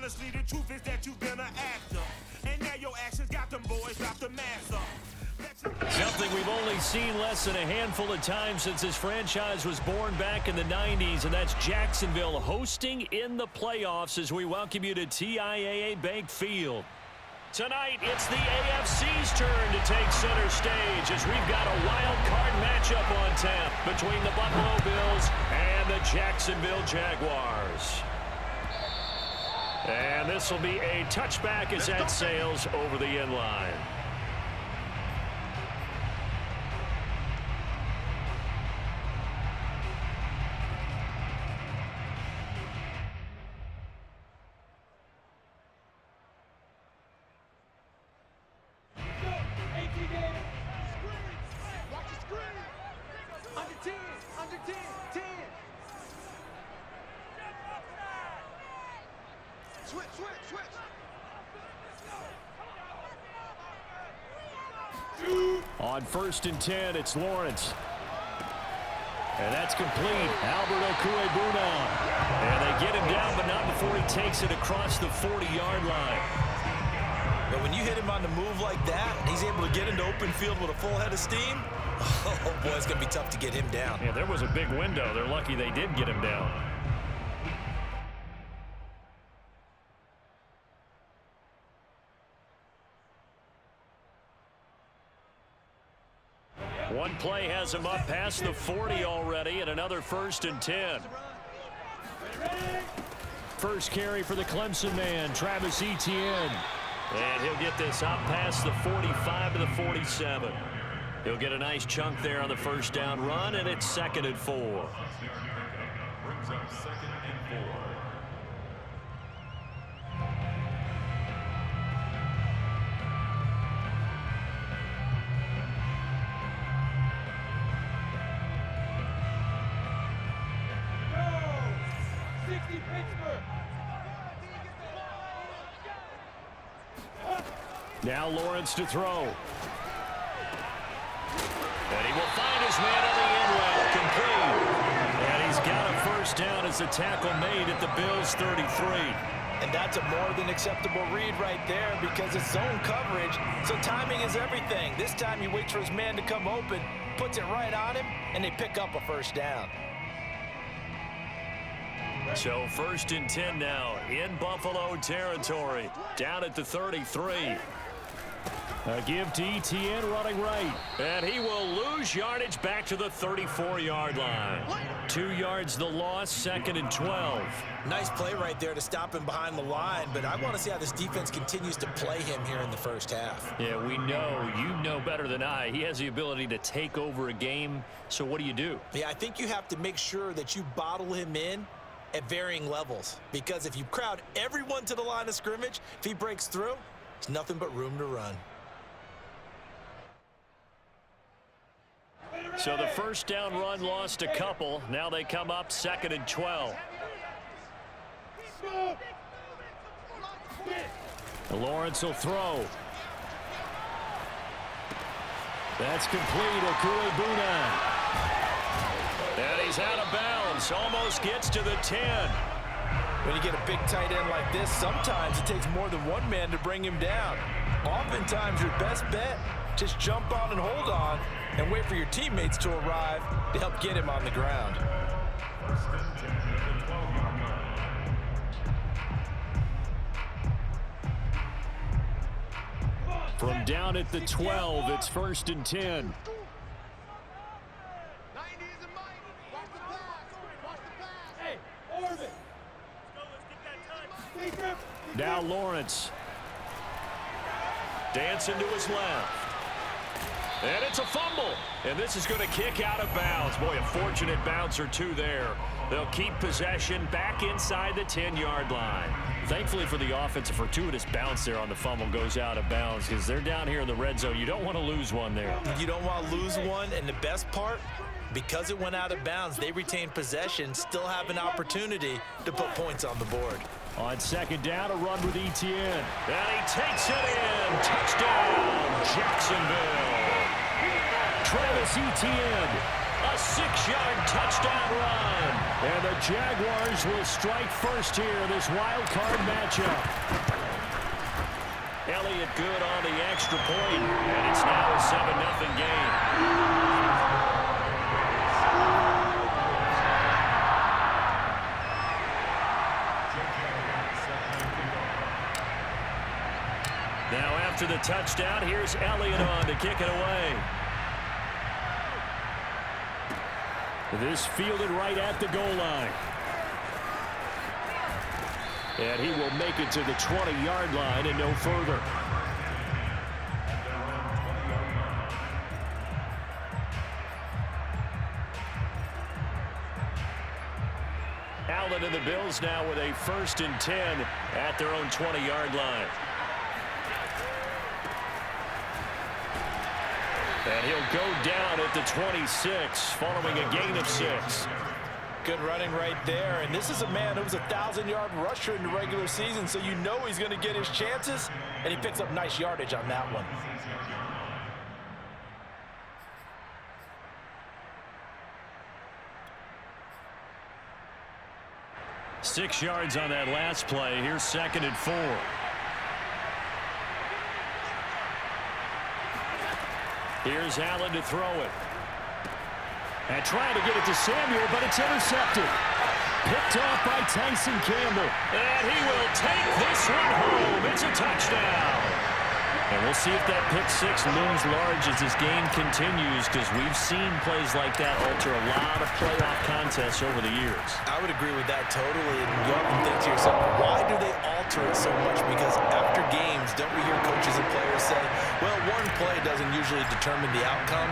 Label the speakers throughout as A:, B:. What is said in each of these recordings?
A: honestly, the truth is that you've been an actor. And now your actions got them boys dropped the mask up.
B: Something we've only seen less than a handful of times since this franchise was born back in the 90s, and that's Jacksonville hosting in the playoffs as we welcome you to TIAA Bank Field. Tonight, it's the AFC's turn to take center stage as we've got a wild card matchup on tap between the Buffalo Bills and the Jacksonville Jaguars. And this will be a touchback as that sails over the end line. On 1st and 10, it's Lawrence. And that's complete. Albert Okuebuna. And they get him down, but not before he takes it across the 40-yard line.
C: But when you hit him on the move like that, he's able to get into open field with a full head of steam. Oh, boy, it's going to be tough to get him down.
B: Yeah, there was a big window. They're lucky they did get him down. One play has him up past the 40 already, and another 1st and 10. First carry for the Clemson man, Travis Etienne. And he'll get this up past the 45 to the 47. He'll get a nice chunk there on the first down run, and it's 2nd and 4.
D: Brings up 2nd and 4.
B: Now Lawrence to throw. And he will find his man on the end route, complete. And he's got a first down as the tackle made at the Bills' 33.
C: And that's a more than acceptable read right there because it's zone coverage, so timing is everything. This time he waits for his man to come open, puts it right on him, and they pick up a first down.
B: So 1st and 10 now in Buffalo territory, down at the 33. A give to Etienne running right. And he will lose yardage back to the 34-yard line. 2 yards the loss, 2nd and 12.
C: Nice play right there to stop him behind the line, but I want to see how this defense continues to play him here in the first half.
B: Yeah, we know. You know better than I. He has the ability to take over a game. So what do?
C: Yeah, I think you have to make sure that you bottle him in at varying levels, because if you crowd everyone to the line of scrimmage, if he breaks through, there's nothing but room to run.
B: So the first down run lost a couple. Now they come up 2nd and 12. Lawrence will throw. That's complete. Okuebuna. And he's out of bounds. Almost gets to the 10.
C: When you get a big tight end like this, sometimes it takes more than one man to bring him down. Oftentimes, your best bet, just jump on and hold on and wait for your teammates to arrive to help get him on the ground.
B: From down at the 12, it's 1st and 10. Now Lawrence. Dancing to his left. And it's a fumble. And this is going to kick out of bounds. Boy, a fortunate bounce or two there. They'll keep possession back inside the 10-yard line. Thankfully for the offense, a fortuitous bounce there on the fumble goes out of bounds because they're down here in the red zone. You don't want to lose one there.
C: You don't want to lose one, and the best part, because it went out of bounds, they retain possession, still have an opportunity to put points on the board.
B: On 2nd down, a run with Etienne. And he takes it in. Touchdown, Jacksonville. Travis Etienne. A 6-yard touchdown run. And the Jaguars will strike first here in this wild card matchup. Elliott good on the extra point, and it's now a 7-0 game. Now after the touchdown, here's Elliott on to kick it away. This fielded right at the goal line. And he will make it to the 20-yard line and no further. Allen and the Bills now with a 1st and 10 at their own 20-yard line. And he'll go down at the 26 following a gain of 6.
C: Good running right there. And this is a man who was a 1,000-yard rusher in the regular season, so you know he's going to get his chances, and he picks up nice yardage on that one.
B: Six yards on that last play. Here's 2nd and 4. Here's Allen to throw it. And trying to get it to Samuel, but it's intercepted. Picked off by Tyson Campbell. And he will take this one home. It's a touchdown. And we'll see if that pick 6 looms large as this game continues, because we've seen plays like that alter a lot of playoff contests over the years.
C: I would agree with that totally. And you often think to yourself, why do they alter it so much? Because after games, don't we hear coaches and players say, well, one play doesn't usually determine the outcome.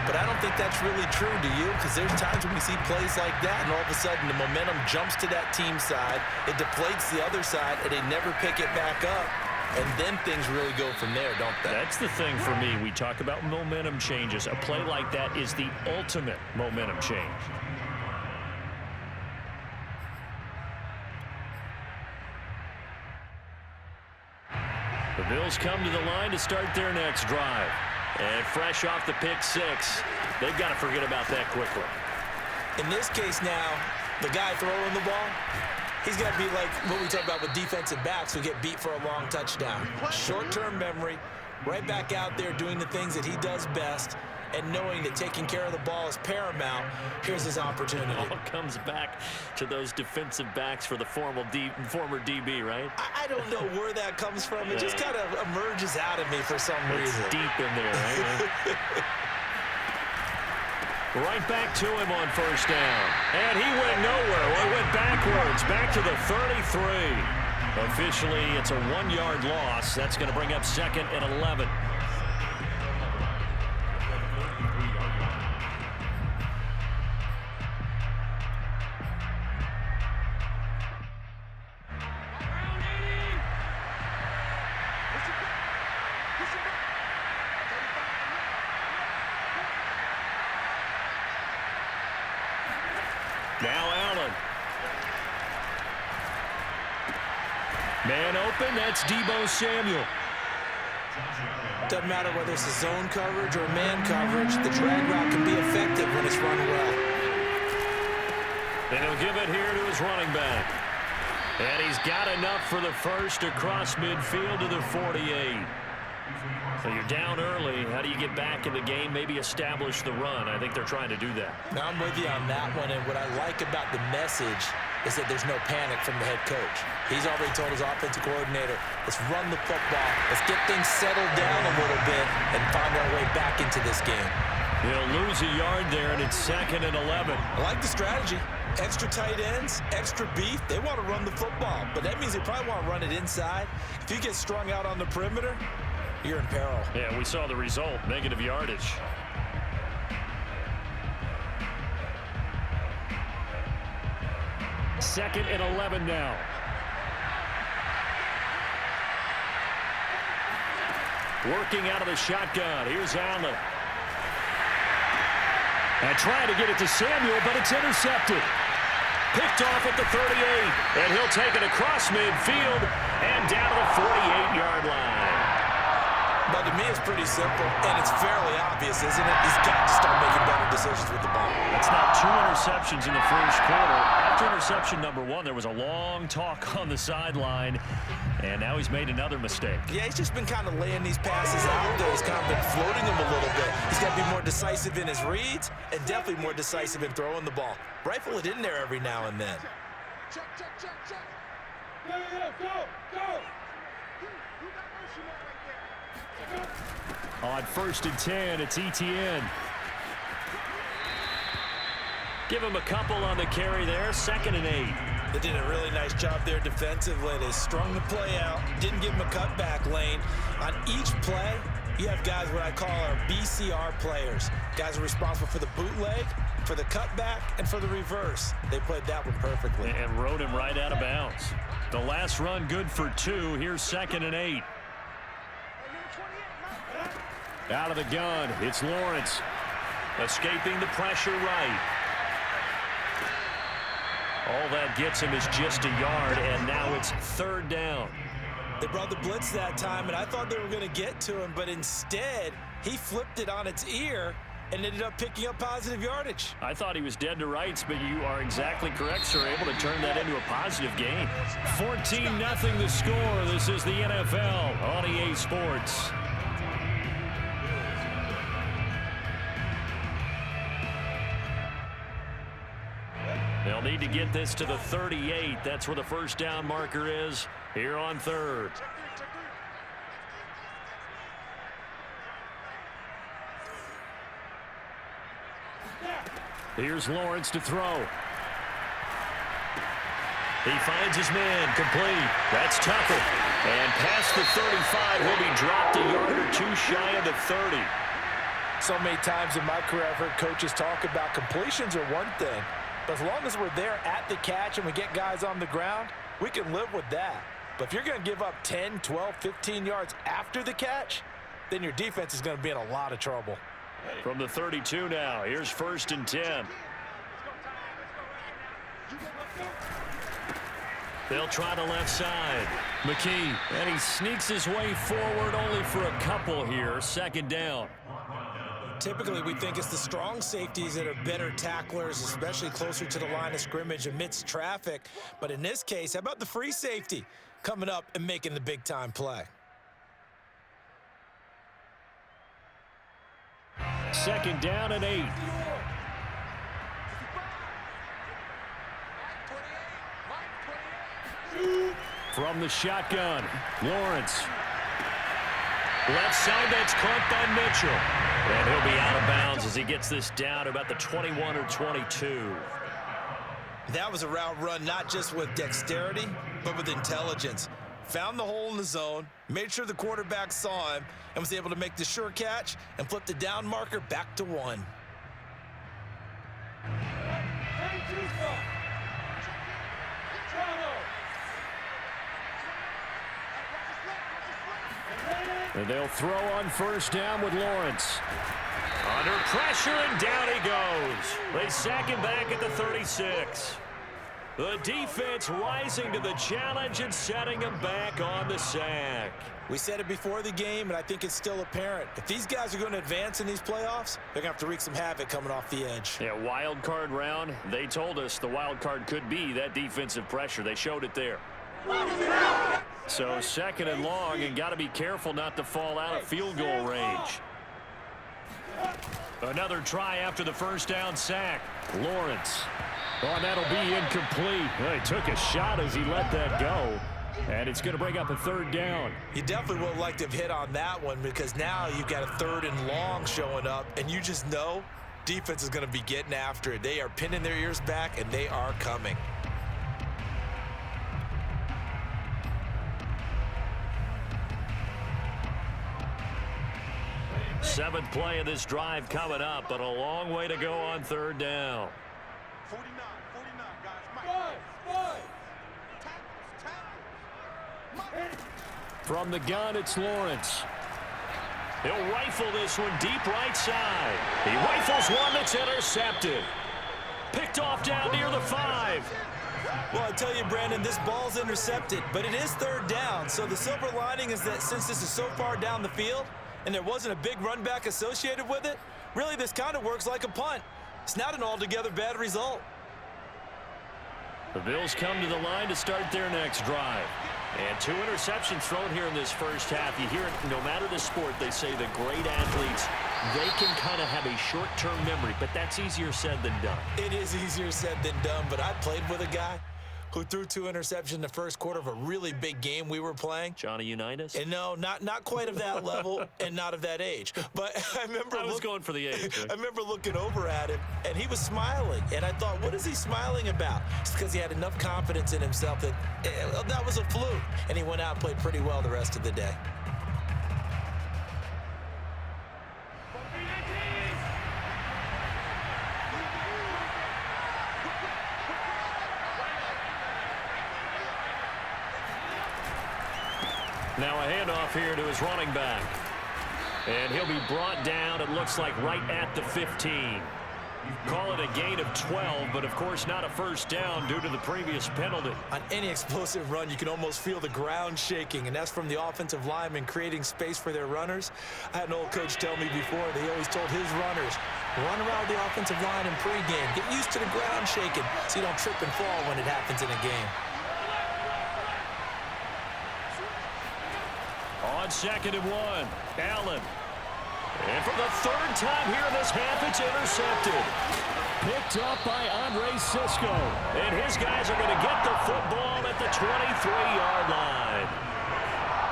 C: But I don't think that's really true, do you? Because there's times when we see plays like that, and all of a sudden the momentum jumps to that team side, it deflates the other side, and they never pick it back up. And then things really go from there, don't they?
B: That's the thing for me. We talk about momentum changes. A play like that is the ultimate momentum change. The Bills come to the line to start their next drive. And fresh off the pick 6, they've got to forget about that quickly.
C: In this case now, the guy throwing the ball, he's got to be like what we talk about with defensive backs who get beat for a long touchdown. Short-term memory, right back out there doing the things that he does best, and knowing that taking care of the ball is paramount. Here's his opportunity.
B: It all comes back to those defensive backs for the former DB, right?
C: I don't know where that comes from. It just kind of emerges out of me for some reason.
B: It's deep in there, right? Right back to him on 1st down. And he went nowhere. Well, he went backwards, back to the 33. Officially, it's a 1-yard loss. That's going to bring up 2nd and 11. Now Allen. Man open, that's Deebo Samuel.
C: Doesn't matter whether it's a zone coverage or man coverage, the drag route can be effective when it's run well.
B: And he'll give it here to his running back. And he's got enough for the first across midfield to the 48. So you're down early. How do you get back in the game? Maybe establish the run. I think they're trying to do that.
C: Now I'm with you on that one, and what I like about the message is that there's no panic from the head coach. He's already told his offensive coordinator, let's run the football, let's get things settled down a little bit and find our way back into this game.
B: He'll lose a yard there, and it's 2nd and 11.
C: I like the strategy. Extra tight ends, extra beef. They want to run the football, but that means they probably want to run it inside. If you get strung out on the perimeter, you're in peril.
B: Yeah, we saw the result, negative yardage. Second and 11 now. Working out of the shotgun. Here's Allen. And trying to get it to Samuel, but it's intercepted. Picked off at the 38. And he'll take it across midfield and down to the 48-yard line.
C: But to me, it's pretty simple, and it's fairly obvious, isn't it? He's got to start making better decisions with the ball.
B: That's now 2 interceptions in the first quarter. After interception number 1, there was a long talk on the sideline, and now he's made another mistake.
C: Yeah, he's just been kind of laying these passes out there. He's kind of been floating them a little bit. He's got to be more decisive in his reads and definitely more decisive in throwing the ball. Rifle it in there every now and then.
A: Check. Go.
B: On 1st and 10, it's ETN. Give him a couple on the carry there, 2nd and 8.
C: They did a really nice job there defensively. They strung the play out, didn't give him a cutback lane. On each play, you have guys what I call our BCR players. Guys are responsible for the bootleg, for the cutback, and for the reverse. They played that one perfectly.
B: And rode him right out of bounds. The last run good for 2. Here's 2nd and 8. Out of the gun, it's Lawrence. Escaping the pressure right. All that gets him is just a yard, and now it's 3rd down.
C: They brought the blitz that time, and I thought they were going to get to him, but instead, he flipped it on its ear and ended up picking up positive yardage.
B: I thought he was dead to rights, but you are exactly correct, sir. Able to turn that into a positive gain. 14-0 the score. This is the NFL on EA Sports. They'll need to get this to the 38. That's where the first down marker is here on 3rd. Here's Lawrence to throw. He finds his man, complete. That's Tucker. And past the 35, he'll be dropped a yard or 2 shy of the 30.
C: So many times in my career, I've heard coaches talk about completions are one thing. But as long as we're there at the catch and we get guys on the ground, we can live with that. But if you're going to give up 10, 12, 15 yards after the catch, then your defense is going to be in a lot of trouble.
B: From the 32 now, here's 1st and 10. They'll try the left side. McKee, and he sneaks his way forward only for a couple here. 2nd down.
C: Typically, we think it's the strong safeties that are better tacklers, especially closer to the line of scrimmage amidst traffic. But in this case, how about the free safety coming up and making the big-time play?
B: 2nd down and 8. From the shotgun, Lawrence. Left side, that's caught by Mitchell. And he'll be out of bounds as he gets this down about the 21 or 22.
C: That was a route run not just with dexterity, but with intelligence. Found the hole in the zone, made sure the quarterback saw him, and was able to make the sure catch and flip the down marker back to 1.
B: And they'll throw on 1st down with Lawrence. Under pressure, and down he goes. They sack him back at the 36. The defense rising to the challenge and setting him back on the sack.
C: We said it before the game, and I think it's still apparent. If these guys are going to advance in these playoffs, they're going to have to wreak some havoc coming off the edge.
B: Yeah, wild card round. They told us the wild card could be that defensive pressure. They showed it there. So 2nd and long, and got to be careful not to fall out of field goal range. Another try after the 1st down sack. Lawrence. Oh, and that'll be incomplete. Well, he took a shot as he let that go. And it's going to bring up a 3rd down.
C: You definitely would have liked to have hit on that one, because now you've got a 3rd and long showing up, and you just know defense is going to be getting after it. They are pinning their ears back, and they are coming.
B: Seventh play of this drive coming up, but a long way to go on 3rd down.
A: 49, guys.
B: From the gun, it's Lawrence. He'll rifle this one deep right side. He rifles one that's intercepted. Picked off down near the 5.
C: Well, I tell you, Brandon, this ball's intercepted, but it is third down. So the silver lining is that since this is so far down the field and there wasn't a big run back associated with it, really this kind of works like a punt. It's not an altogether bad result.
B: The Bills come to the line to start their next drive. And 2 interceptions thrown here in this first half. You hear it, no matter the sport, they say the great athletes, they can kind of have a short-term memory, but that's easier said than done.
C: It is easier said than done, but I played with a guy who threw 2 interceptions in the first quarter of a really big game we were playing.
B: Johnny Unitas?
C: And no, not quite of that level and not of that age. But I was
B: going for the age. Right?
C: I remember looking over at him, and he was smiling. And I thought, what is he smiling about? It's because he had enough confidence in himself that that was a fluke. And he went out and played pretty well the rest of the day.
B: Now a handoff here to his running back. And he'll be brought down, it looks like, right at the 15. Call it a gain of 12, but of course not a first down due to the previous penalty.
C: On any explosive run, you can almost feel the ground shaking, and that's from the offensive linemen creating space for their runners. I had an old coach tell me before, they always told his runners, run around the offensive line in pregame. Get used to the ground shaking so you don't trip and fall when it happens in a game.
B: On 2nd and 1, Allen. And for the 3rd time here in this half, it's intercepted. Picked up by Andre Sisco. And his guys are going to get the football at the 23-yard line.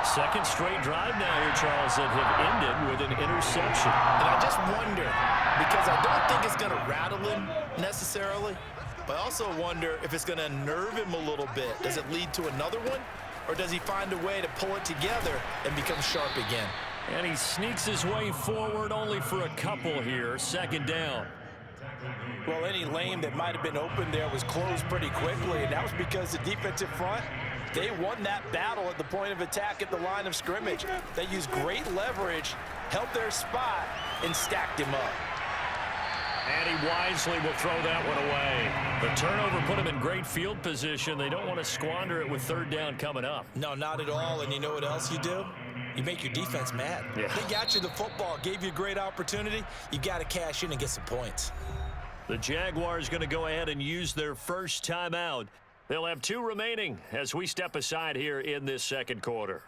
B: 2nd straight drive now here, Charles, that have ended with an interception.
C: And I just wonder, because I don't think it's going to rattle him necessarily, but I also wonder if it's going to unnerve him a little bit. Does it lead to another one? Or does he find a way to pull it together and become sharp again?
B: And he sneaks his way forward only for a couple here. 2nd down.
C: Well, any lane that might have been open there was closed pretty quickly, and that was because the defensive front, they won that battle at the point of attack at the line of scrimmage. They used great leverage, held their spot, and stacked him up.
B: And he wisely will throw that one away. The turnover put him in great field position. They don't want to squander it with 3rd down coming up.
C: No, not at all. And you know what else you do? You make your defense mad.
B: Yeah.
C: They got you the football, gave you a great opportunity. You got to cash in and get some points.
B: The Jaguars going to go ahead and use their first timeout. They'll have 2 remaining as we step aside here in this 2nd quarter.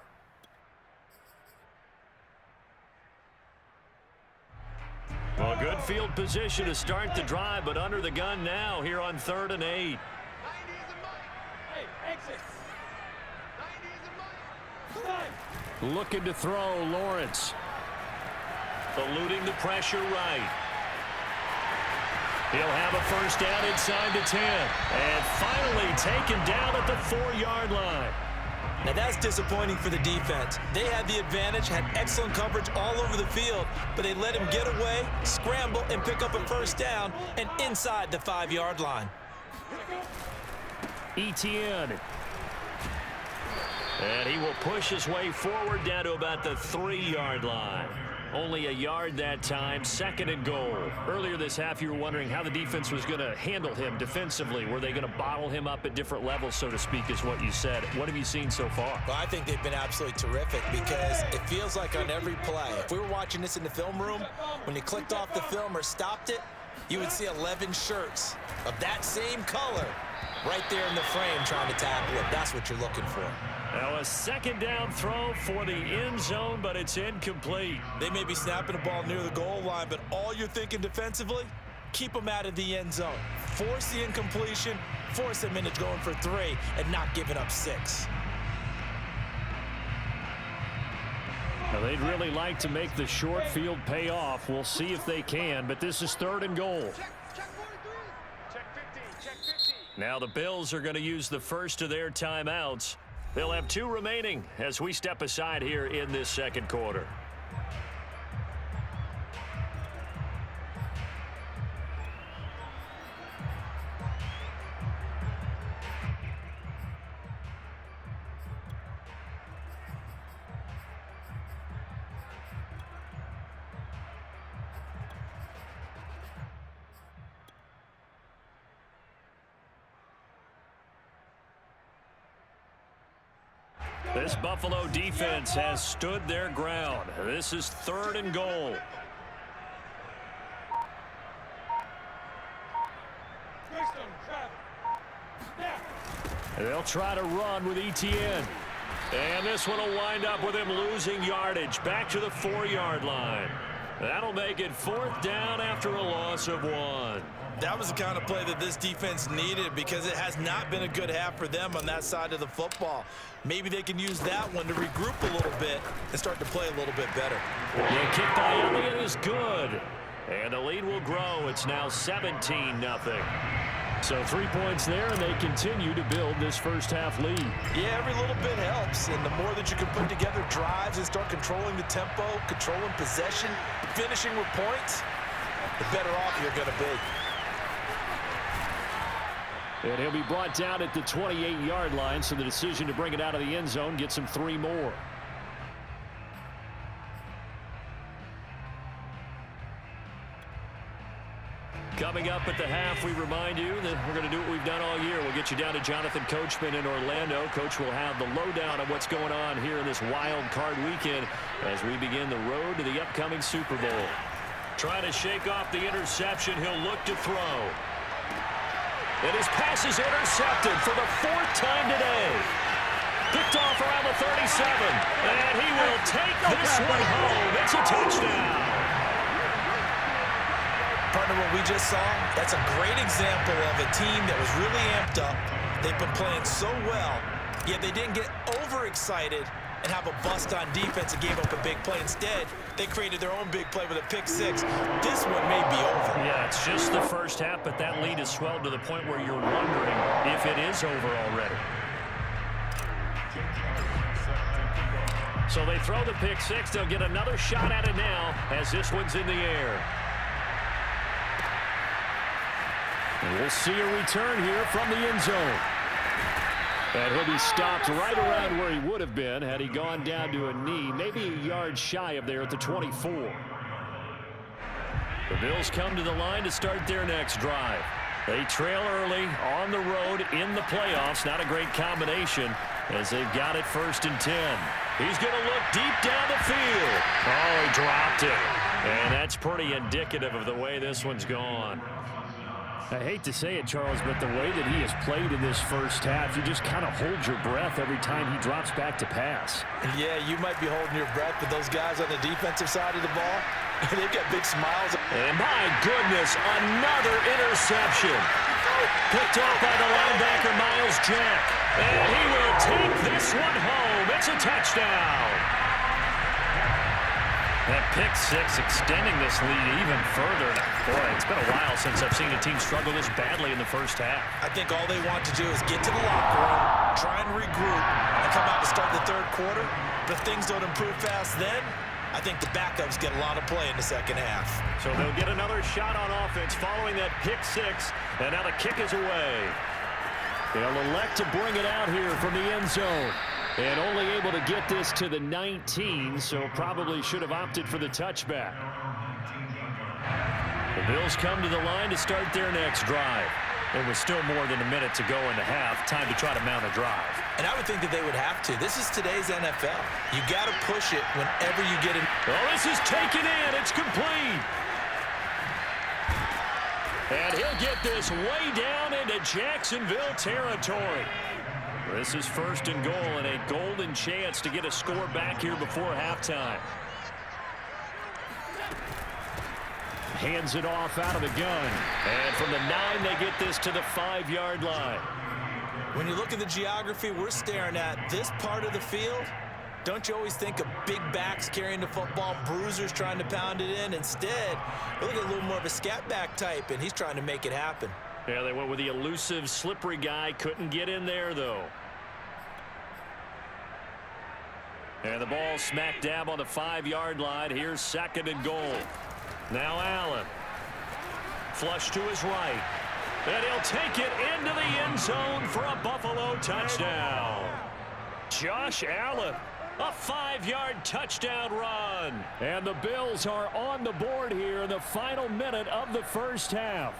B: Well, good field position to start the drive, but under the gun now here on 3rd and 8. Looking to throw, Lawrence. Eluding the pressure right. He'll have a first down inside the 10. And finally taken down at the 4-yard line.
C: Now that's disappointing for the defense. They had the advantage, had excellent coverage all over the field, but they let him get away, scramble, and pick up a first down and inside the 5-yard line.
B: Etienne. And he will push his way forward down to about the 3-yard line. Only a yard that time, 2nd and goal. Earlier this half, you were wondering how the defense was going to handle him defensively. Were they going to bottle him up at different levels, so to speak, is what you said. What have you seen so far?
C: Well, I think they've been absolutely terrific because it feels like on every play, if we were watching this in the film room, when you clicked off the film or stopped it, you would see 11 shirts of that same color right there in the frame trying to tackle it. That's what you're looking for.
B: Now a 2nd down throw for the end zone, but it's incomplete.
C: They may be snapping the ball near the goal line, but all you're thinking defensively, keep them out of the end zone. Force the incompletion, force them into going for 3 and not giving up 6.
B: Now they'd really like to make the short field pay off. We'll see if they can, but this is 3rd and goal. Now the Bills are going to use the first of their timeouts. They'll have 2 remaining as we step aside here in this 2nd quarter. This Buffalo defense has stood their ground. This is 3rd and goal. They'll try to run with ETN. And this one will wind up with him losing yardage back to the 4-yard line. That'll make it 4th down after a loss of 1.
C: That was the kind of play that this defense needed because it has not been a good half for them on that side of the football. Maybe they can use that one to regroup a little bit and start to play a little bit better.
B: The kick by Elliott is good. And the lead will grow. It's now 17-0. So 3 points there, and they continue to build this first half lead.
C: Yeah, every little bit helps, and the more that you can put together drives and start controlling the tempo, controlling possession, finishing with points, the better off you're going to be.
B: And he'll be brought down at the 28-yard line, so the decision to bring it out of the end zone gets him 3 more. Coming up at the half, we remind you that we're going to do what we've done all year. We'll get you down to Jonathan Coachman in Orlando. Coach will have the lowdown on what's going on here in this wild card weekend as we begin the road to the upcoming Super Bowl. Trying to shake off the interception. He'll look to throw. And his pass is intercepted for the 4th time today. Picked off around the 37. And he will take this one home. It's a touchdown.
C: Partner, what we just saw, that's a great example of a team that was really amped up. They've been playing so well, yet they didn't get overexcited and have a bust on defense and gave up a big play. Instead, they created their own big play with a pick 6. This one may be over.
B: Yeah, it's just the first half, but that lead has swelled to the point where you're wondering if it is over already. So they throw the pick 6. They'll get another shot at it now as this one's in the air. And we'll see a return here from the end zone. And he'll be stopped right around where he would have been had he gone down to a knee, maybe a yard shy of there at the 24. The Bills come to the line to start their next drive. They trail early on the road in the playoffs. Not a great combination as they've got it 1st and 10. He's going to look deep down the field. Oh, he dropped it. And that's pretty indicative of the way this one's gone. I hate to say it, Charles, but the way that he has played in this first half, you just kind of hold your breath every time he drops back to pass.
C: Yeah, you might be holding your breath, but those guys on the defensive side of the ball, they've got big smiles.
B: And my goodness, another interception. Picked off by the linebacker, Miles Jack. And he will take this one home. It's a touchdown. That pick 6 extending this lead even further. Boy, it's been a while since I've seen a team struggle this badly in the first half.
C: I think all they want to do is get to the locker room, try and regroup, and come out to start the 3rd quarter. But if things don't improve fast then, I think the backups get a lot of play in the second half.
B: So they'll get another shot on offense following that pick 6, and now the kick is away. They'll elect to bring it out here from the end zone. And only able to get this to the 19, so probably should have opted for the touchback. The Bills come to the line to start their next drive. There was still more than a minute to go in the half. Time to try to mount a drive.
C: And I would think that they would have to. This is today's NFL. You got to push it whenever you get it.
B: Oh, this is taken in. It's complete. And he'll get this way down into Jacksonville territory. This is 1st and goal and a golden chance to get a score back here before halftime. Hands it off out of the gun. And from the 9, they get this to the 5-yard line.
C: When you look at the geography we're staring at, this part of the field, don't you always think of big backs carrying the football, bruisers trying to pound it in? Instead, look at a little more of a scat back type, and he's trying to make it happen.
B: Yeah, they went with the elusive, slippery guy. Couldn't get in there, though. And the ball smack dab on the 5-yard line. Here's 2nd and goal. Now Allen. Flush to his right. And he'll take it into the end zone for a Buffalo touchdown. Josh Allen. A 5-yard touchdown run. And the Bills are on the board here in the final minute of the first half.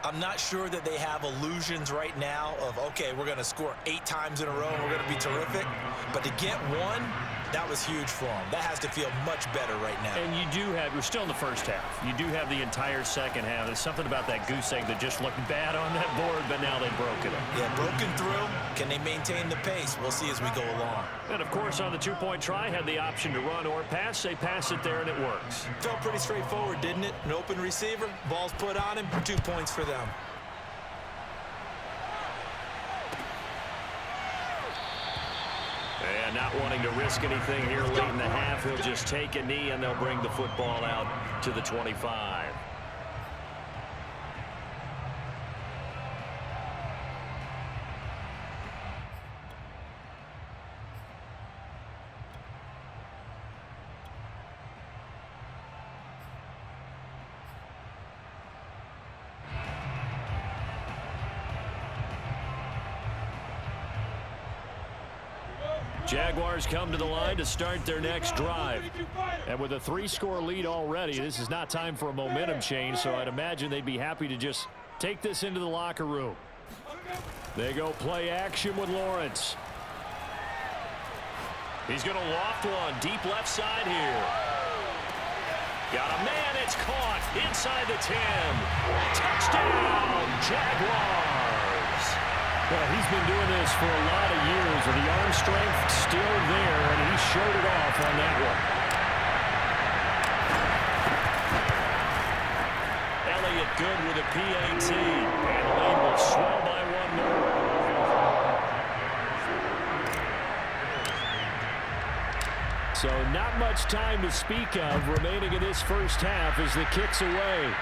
C: I'm not sure that they have illusions right now of, okay, we're going to score 8 times in a row and we're going to be terrific. But to get one, that was huge for them. That has to feel much better right now.
B: And you do have, we're still in the first half. You do have the entire second half. There's something about that goose egg that just looked bad on that board, but now they've broken it.
C: Yeah, broken through. Can they maintain the pace? We'll see as we go along.
B: And, of course, on the two-point try, had the option to run or pass. They pass it there, and it works.
C: Felt pretty straightforward, didn't it? An open receiver, ball's put on him, 2 points for them.
B: And not wanting to risk anything here late in the half, he'll just take a knee, and they'll bring the football out to the 25. Jaguars come to the line to start their next drive. And with a 3-score lead already, this is not time for a momentum change, so I'd imagine they'd be happy to just take this into the locker room. They go play action with Lawrence. He's going to loft one deep left side here. Got a man, it's caught inside the 10. Touchdown, Jaguars. Well, he's been doing this for a lot of years, and the arm strength still there, and he showed it off on that one. Elliott good with a PAT, and Lane will swell by 1 more. So not much time to speak of remaining in this first half as the kick's away.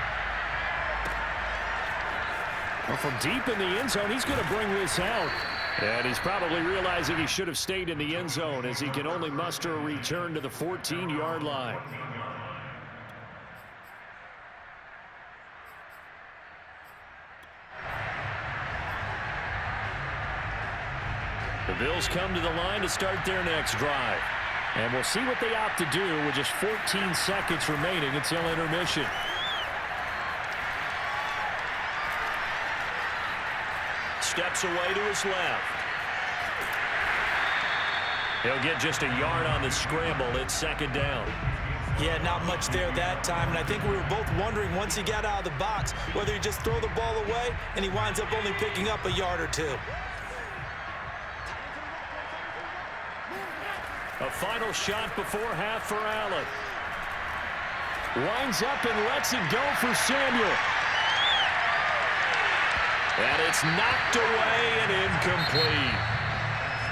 B: Well, from deep in the end zone, he's going to bring this out. And he's probably realizing he should have stayed in the end zone as he can only muster a return to the 14-yard line. The Bills come to the line to start their next drive. And we'll see what they opt to do with just 14 seconds remaining until intermission. Steps away to his left. He'll get just a yard on the scramble. It's second down.
C: Yeah, not much there that time, and I think we were both wondering once he got out of the box whether he'd just throw the ball away, and he winds up only picking up a yard or 2.
B: A final shot before half for Allen. Winds up and lets it go for Samuel. And it's knocked away and incomplete.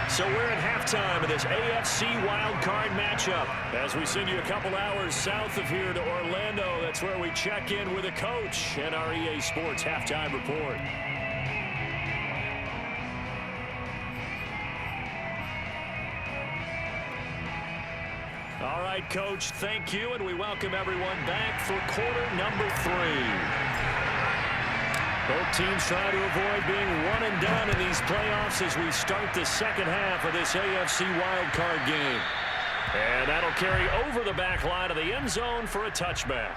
B: So we're at halftime of this AFC wildcard matchup. As we send you a couple hours south of here to Orlando, that's where we check in with a coach and our EA Sports halftime report. All right, Coach, thank you, and we welcome everyone back for quarter number 3. Both teams try to avoid being one and done in these playoffs as we start the second half of this AFC wildcard game. And that'll carry over the back line of the end zone for a touchback.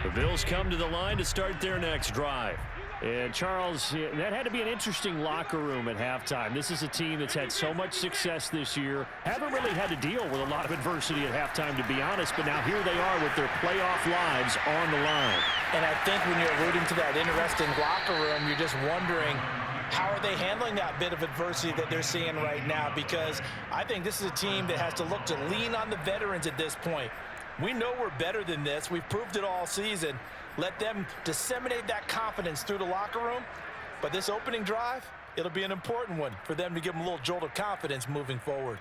B: The Bills come to the line to start their next drive. And, Charles, that had to be an interesting locker room at halftime. This is a team that's had so much success this year. Haven't really had to deal with a lot of adversity at halftime, to be honest. But now here they are with their playoff lives on the line.
C: And I think when you're alluding to that interesting locker room, you're just wondering, how are they handling that bit of adversity that they're seeing right now? Because I think this is a team that has to look to lean on the veterans at this point. We know we're better than this. We've proved it all season. Let them disseminate that confidence through the locker room. But this opening drive, it'll be an important one for them to give them a little jolt of confidence moving forward.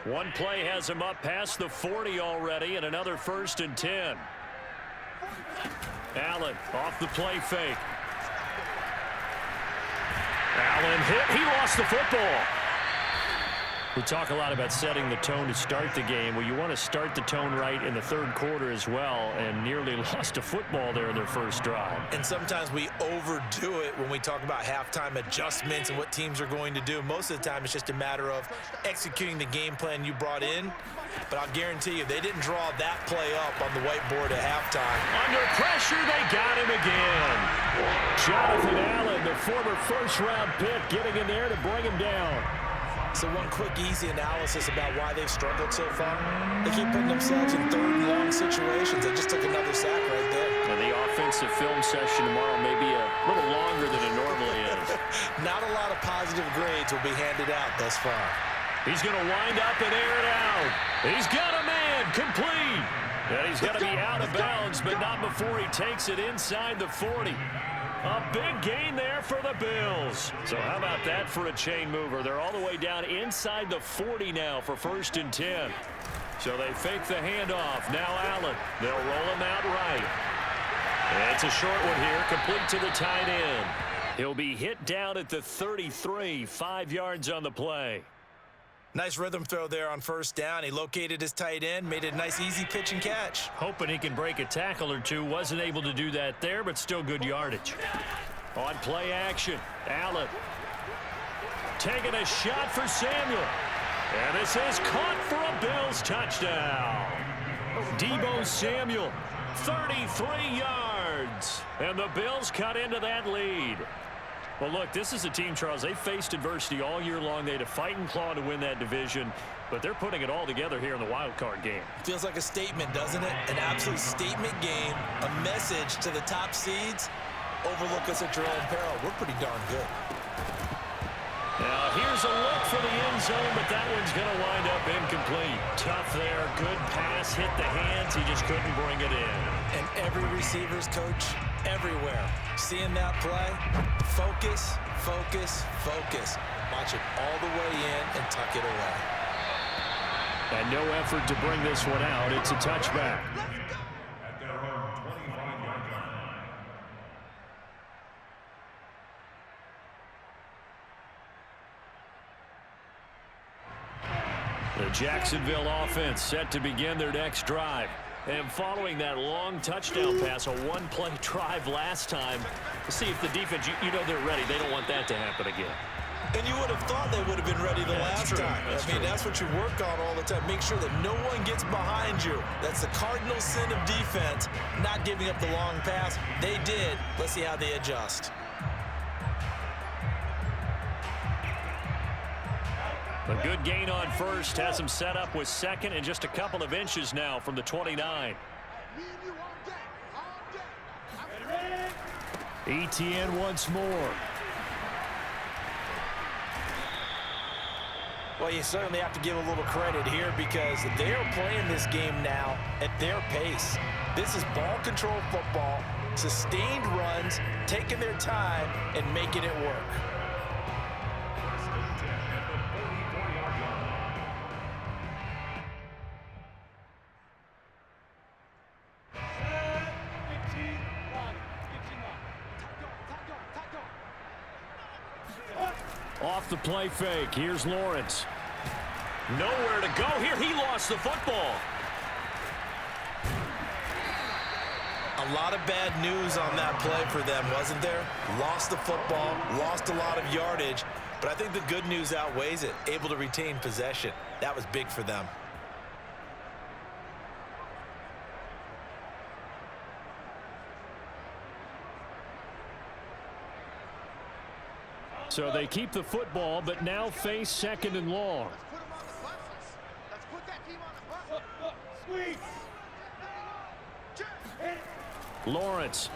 B: One play has him up past the 40 already, and another 1st and 10. Allen off the play fake. Allen hit. He lost the football. We talk a lot about setting the tone to start the game. Well, you want to start the tone right in the third quarter as well, and nearly lost a football there in their first drive.
C: And sometimes we overdo it when we talk about halftime adjustments and what teams are going to do. Most of the time, it's just a matter of executing the game plan you brought in. But I'll guarantee you, they didn't draw that play up on the whiteboard at halftime.
B: Under pressure, they got him again. Jonathan Allen, the former first-round pick, getting in there to bring him down.
C: So one quick, easy analysis about why they've struggled so far. They keep putting themselves in third and long situations. They just took another sack right there.
B: And the offensive film session tomorrow may be a little longer than it normally is.
C: Not a lot of positive grades will be handed out thus far.
B: He's going to wind up and air it out. He's got a man, complete. And he's going to be out of bounds, but not before he takes it inside the 40. A big gain there for the Bills. So how about that for a chain mover? They're all the way down inside the 40 now for 1st and 10. So they fake the handoff. Now Allen. They'll roll him out right. And it's a short one here, complete to the tight end. He'll be hit down at the 33, 5 yards on the play.
C: Nice rhythm throw there on 1st down. He located his tight end, made it a nice easy pitch and catch.
B: Hoping he can break a tackle or two. Wasn't able to do that there, but still good yardage. On play action, Allen taking a shot for Samuel. And this is caught for a Bills touchdown. Deebo Samuel, 33 yards. And the Bills cut into that lead. Well, look, this is a team, Charles, they faced adversity all year long. They had to fight and claw to win that division, but they're putting it all together here in the wild card game.
C: Feels like a statement, doesn't it? An absolute statement game, a message to the top seeds. Overlook us at your own peril. We're pretty darn good.
B: Now, here's a look for the end zone, but that one's going to wind up incomplete. Tough there, good pass, hit the hands. He just couldn't bring it in.
C: And every receiver's coach, everywhere, seeing that play, focus, focus, focus. Watch it all the way in and tuck it away.
B: And no effort to bring this one out. It's a touchback.
D: At their own 25-yard line.
B: The Jacksonville offense set to begin their next drive. And following that long touchdown pass, a one-play drive last time, let's see if the defense, you know they're ready. They don't want that to happen again.
C: And you would have thought they would have been ready the last time. That's what you work on all the time. Make sure that no one gets behind you. That's the cardinal sin of defense, not giving up the long pass. They did. Let's see how they adjust.
B: A good gain on 1st, has him set up with 2nd and just a couple of inches now from the 29. ETN once more.
C: Well, you certainly have to give a little credit here because they are playing this game now at their pace. This is ball control football, sustained runs, taking their time and making it work.
B: Off the play fake. Here's Lawrence. Nowhere to go here. He lost the football.
C: A lot of bad news on that play for them, wasn't there? Lost the football, lost a lot of yardage, but I think the good news outweighs it. Able to retain possession. That was big for them.
B: So they keep the football, but now face 2nd and long. Lawrence.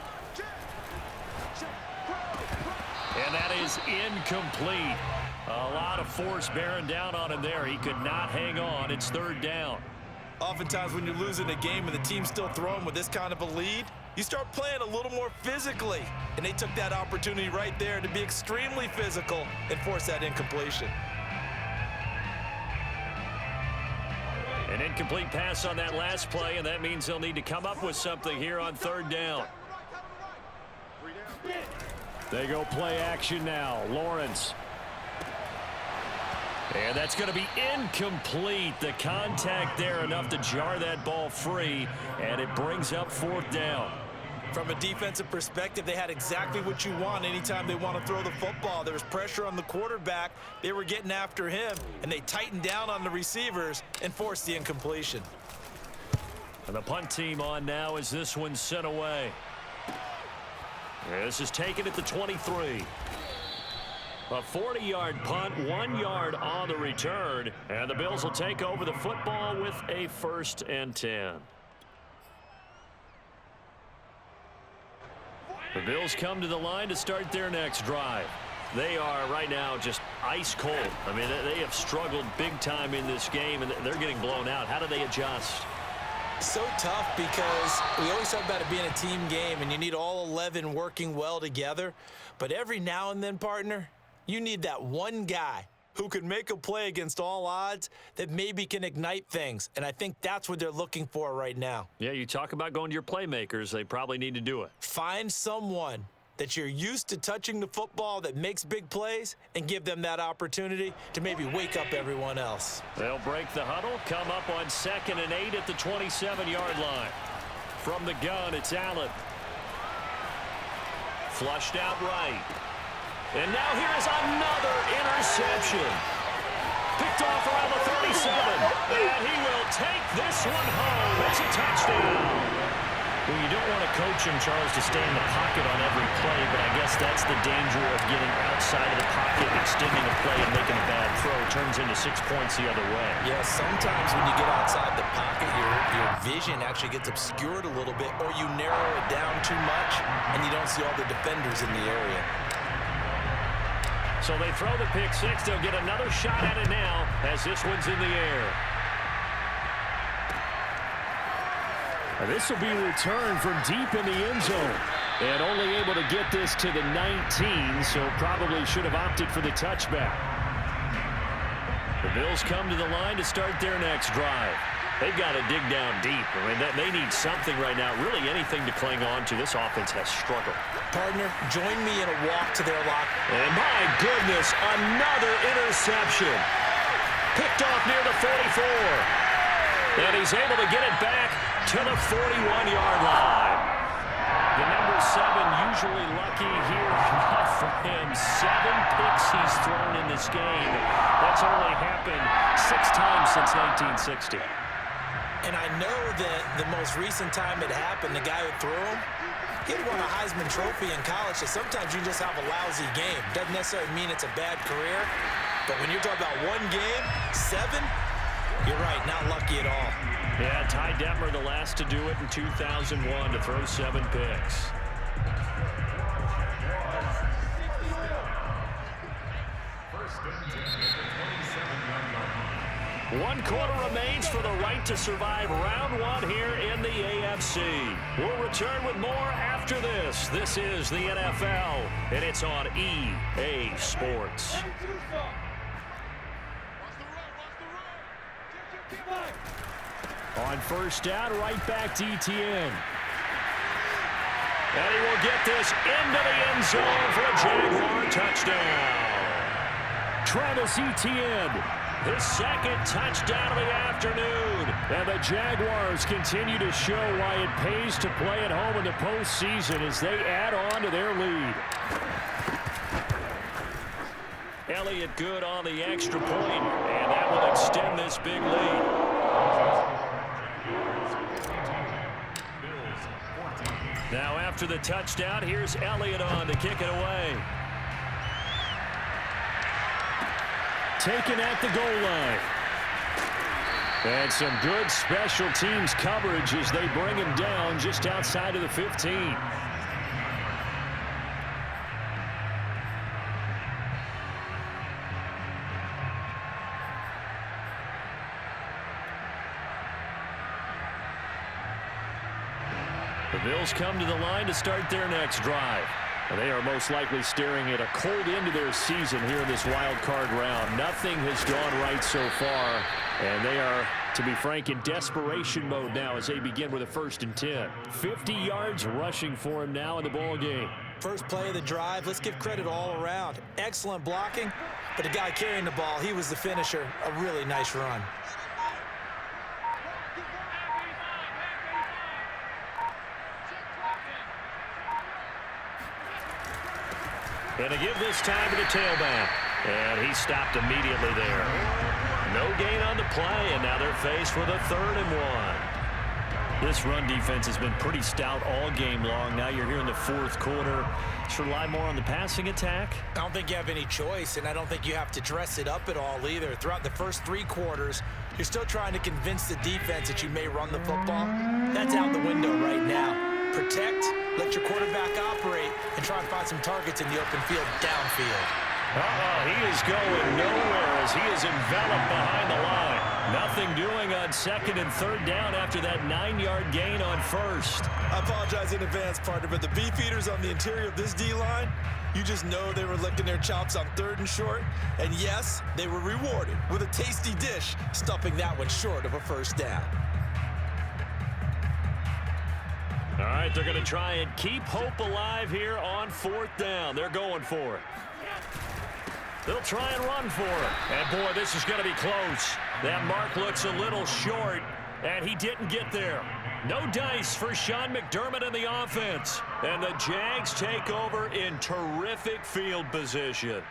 B: And that is incomplete. A lot of force bearing down on him there. He could not hang on. It's 3rd down.
C: Oftentimes when you're losing a game and the team's still throwing with this kind of a lead, you start playing a little more physically. And they took that opportunity right there to be extremely physical and force that incompletion.
B: An incomplete pass on that last play, and that means they'll need to come up with something here on 3rd down. They go play action now. Lawrence. And that's going to be incomplete. The contact there enough to jar that ball free, and it brings up 4th down.
C: From a defensive perspective, they had exactly what you want anytime they want to throw the football. There was pressure on the quarterback. They were getting after him, and they tightened down on the receivers and forced the incompletion.
B: And the punt team on now as this one's sent away. This is taken at the 23. A 40-yard punt, 1 yard on the return, and the Bills will take over the football with a 1st and 10. The Bills come to the line to start their next drive. They are right now just ice cold. I mean, they have struggled big time in this game, and they're getting blown out. How do they adjust?
C: So tough because we always talk about it being a team game, and you need all 11 working well together. But every now and then, partner, you need that one guy who can make a play against all odds that maybe can ignite things. And I think that's what they're looking for right now.
B: Yeah, you talk about going to your playmakers. They probably need to do it.
C: Find someone that you're used to touching the football that makes big plays and give them that opportunity to maybe wake up everyone else.
B: They'll break the huddle, come up on 2nd and 8 at the 27-yard line. From the gun, it's Allen. Flushed out right. And now here's another interception. Picked off around the 37. And he will take this one home. It's a touchdown. Well, you don't want to coach him, Charles, to stay in the pocket on every play, but I guess that's the danger of getting outside of the pocket, extending a play, and making a bad throw. It turns into 6 points the other way.
C: Yeah, sometimes when you get outside the pocket, your vision actually gets obscured a little bit, or you narrow it down too much, and you don't see all the defenders in the area.
B: So they throw the pick 6. They'll get another shot at it now as this one's in the air. This will be returned from deep in the end zone. And only able to get this to the 19, so probably should have opted for the touchback. The Bills come to the line to start their next drive. They've got to dig down deep. I mean, they need something right now, really anything to cling on to. This offense has struggled.
C: Partner, join me in a walk to their lock.
B: And my goodness, another interception. Picked off near the 44. And he's able to get it back to the 41-yard line. The number 7 usually lucky here. Not for him. 7 picks he's thrown in this game. That's only happened 6 times since 1960.
C: And I know that the most recent time it happened, the guy who threw him, he had won a Heisman Trophy in college, so sometimes you just have a lousy game. Doesn't necessarily mean it's a bad career, but when you're talking about one game, 7, you're right, not lucky at all.
B: Yeah, Ty Detmer, the last to do it in 2001, to throw 7 picks. One quarter remains for the right to survive round 1 here in the AFC. We'll return with more after this. This is the NFL, and it's on EA Sports. On first down, right back to Etienne. And he will get this into the end zone for a Jaguar touchdown. Travis Etienne, his 2nd touchdown of the afternoon. And the Jaguars continue to show why it pays to play at home in the postseason as they add on to their lead. Elliott good on the extra point, and that will extend this big lead. Now after the touchdown, here's Elliott on to kick it away. Taken at the goal line. And some good special teams coverage as they bring him down just outside of the 15. The Bills come to the line to start their next drive. They are most likely staring at a cold end to their season here in this wild card round. Nothing has gone right so far, and they are, to be frank, in desperation mode now as they begin with a 1st and 10. 50 yards rushing for him now in the ball game.
C: First play of the drive, let's give credit all around. Excellent blocking, but the guy carrying the ball, he was the finisher. A really nice run.
B: And to give this time to the tailback. And he stopped immediately there. No gain on the play, and now they're faced with a 3rd and 1. This run defense has been pretty stout all game long. Now you're here in the 4th quarter. Should rely more on the passing attack?
C: I don't think you have any choice, and I don't think you have to dress it up at all either. Throughout the first 3 quarters, you're still trying to convince the defense that you may run the football. That's out the window right now. Protect, let your quarterback operate, and try and find some targets in the open field downfield.
B: He is going nowhere as he is enveloped behind the line. Nothing doing on 2nd and 3rd down after that 9-yard gain on 1st.
C: I apologize in advance, partner, but the beef eaters on the interior of this D-line, you just know they were licking their chops on 3rd and short. And yes, they were rewarded with a tasty dish, stuffing that one short of a 1st down.
B: All right, they're going to try and keep hope alive here on 4th down. They're going for it. They'll try and run for it. And, boy, this is going to be close. That mark looks a little short, and he didn't get there. No dice for Sean McDermott in the offense. And the Jags take over in terrific field position.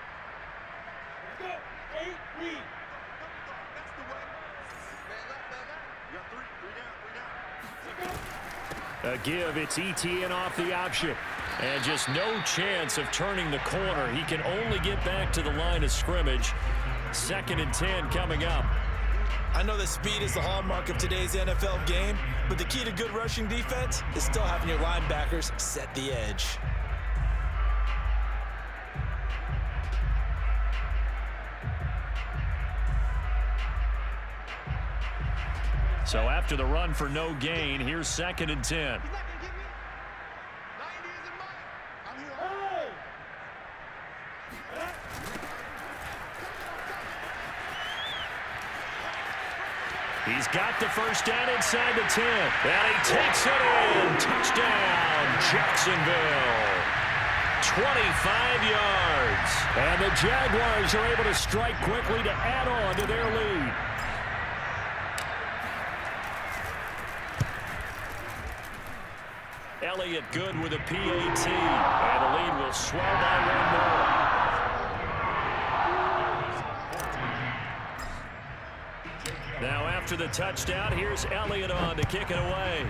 B: A give, it's ETN off the option. And just no chance of turning the corner. He can only get back to the line of scrimmage. 2nd and 10 coming up.
C: I know that speed is the hallmark of today's NFL game, but the key to good rushing defense is still having your linebackers set the edge.
B: So after the run for no gain, here's 2nd and 10. He's got the 1st down inside the 10. And he takes it in. Touchdown, Jacksonville. 25 yards. And the Jaguars are able to strike quickly to add on to their lead. Elliott good with a PAT. And the lead will swell by 1 more. Now after the touchdown, here's Elliott on to kick it away.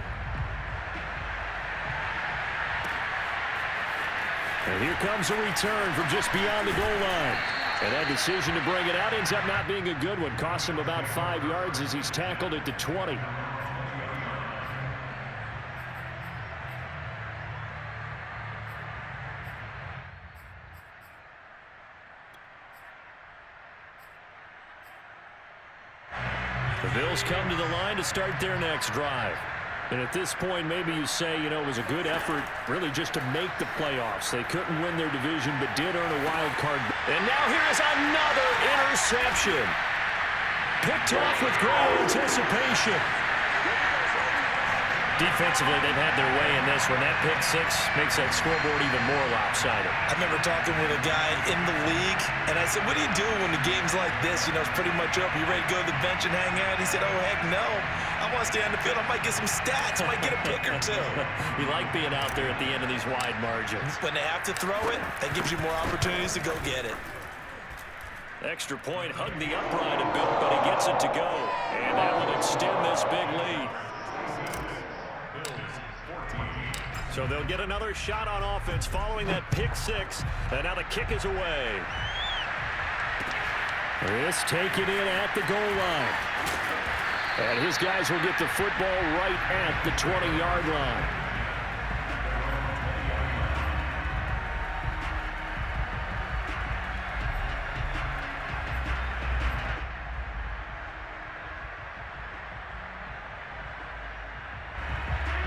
B: And here comes a return from just beyond the goal line. And that decision to bring it out ends up not being a good one. Costs him about 5 yards as he's tackled at the 20. The Bills come to the line to start their next drive. And at this point, maybe you say, you know, it was a good effort really just to make the playoffs. They couldn't win their division, but did earn a wild card. And now here is another interception. Picked off with great anticipation. Defensively, they've had their way in this one. That pick 6 makes that scoreboard even more lopsided.
C: I remember talking with a guy in the league, and I said, what do you do when the game's like this? You know, it's pretty much over. You ready to go to the bench and hang out? He said, oh, heck no. I want to stay on the field. I might get some stats. I might get a pick or 2.
B: You like being out there at the end of these wide margins.
C: When they have to throw it, that gives you more opportunities to go get it.
B: Extra point, hugged the upright a bit, but he gets it to go. And that will extend this big lead. So they'll get another shot on offense following that pick 6. And now the kick is away. This taken in at the goal line. And his guys will get the football right at the 20-yard line.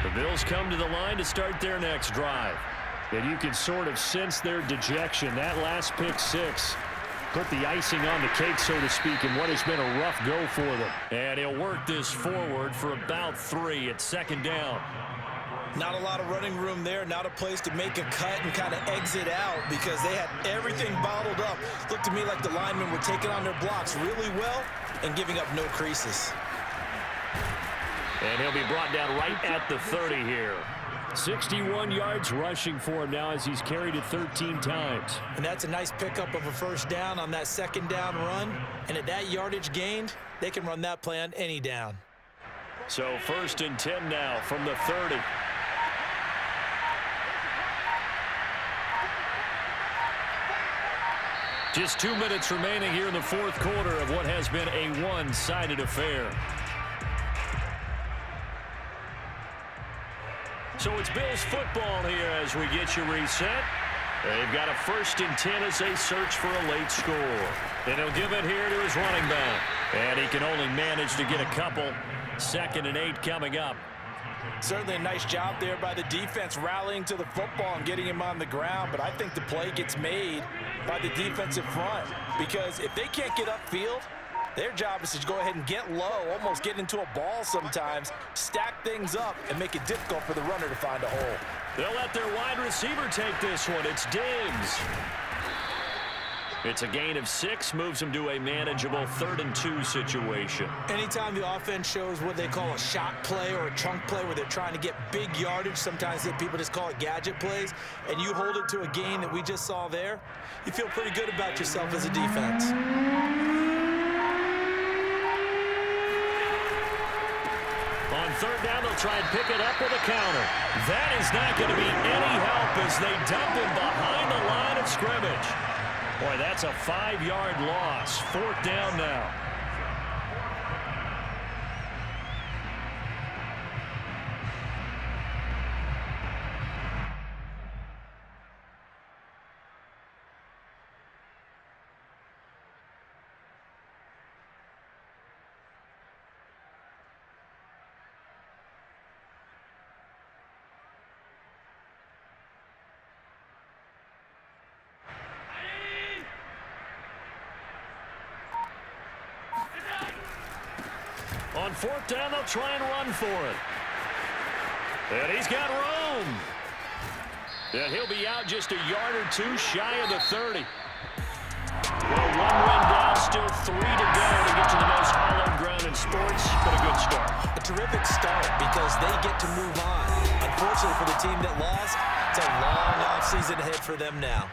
B: The Bills come to the line to start their next drive. And you can sort of sense their dejection. That last pick 6 put the icing on the cake, so to speak, in what has been a rough go for them. And he'll work this forward for about 3 at 2nd down.
C: Not a lot of running room there, not a place to make a cut and kind of exit out because they had everything bottled up. Looked to me like the linemen were taking on their blocks really well and giving up no creases.
B: And he'll be brought down right at the 30 here. 61 yards rushing for him now as he's carried it 13 times.
C: And that's a nice pickup of a first down on that second down run. And at that yardage gained, they can run that play on any down.
B: So 1st and 10 now from the 30. Just 2 minutes remaining here in the fourth quarter of what has been a one-sided affair. So it's Bills football here as we get you reset. They've got a 1st and 10 as they search for a late score. And he'll give it here to his running back. And he can only manage to get a couple. 2nd and 8 coming up.
C: Certainly a nice job there by the defense rallying to the football and getting him on the ground. But I think the play gets made by the defensive front. Because if they can't get upfield, their job is to go ahead and get low, almost get into a ball sometimes, stack things up, and make it difficult for the runner to find a hole.
B: They'll let their wide receiver take this one. It's Kingz. It's a gain of 6, moves them to a manageable 3rd and 2 situation.
C: Anytime the offense shows what they call a shot play or a chunk play where they're trying to get big yardage, sometimes people just call it gadget plays, and you hold it to a gain that we just saw there, you feel pretty good about yourself as a defense.
B: On 3rd down, they'll try and pick it up with a counter. That is not going to be any help as they dump him behind the line of scrimmage. Boy, that's a 5-yard loss. 4th down now. On 4th down, they'll try and run for it. And he's got room. And he'll be out just a yard or 2 shy of the 30. Well, 1 run down, still 3 to go to get to the most hallowed ground in sports, but a good start.
C: A terrific start because they get to move on. Unfortunately for the team that lost, it's a long offseason ahead for them now.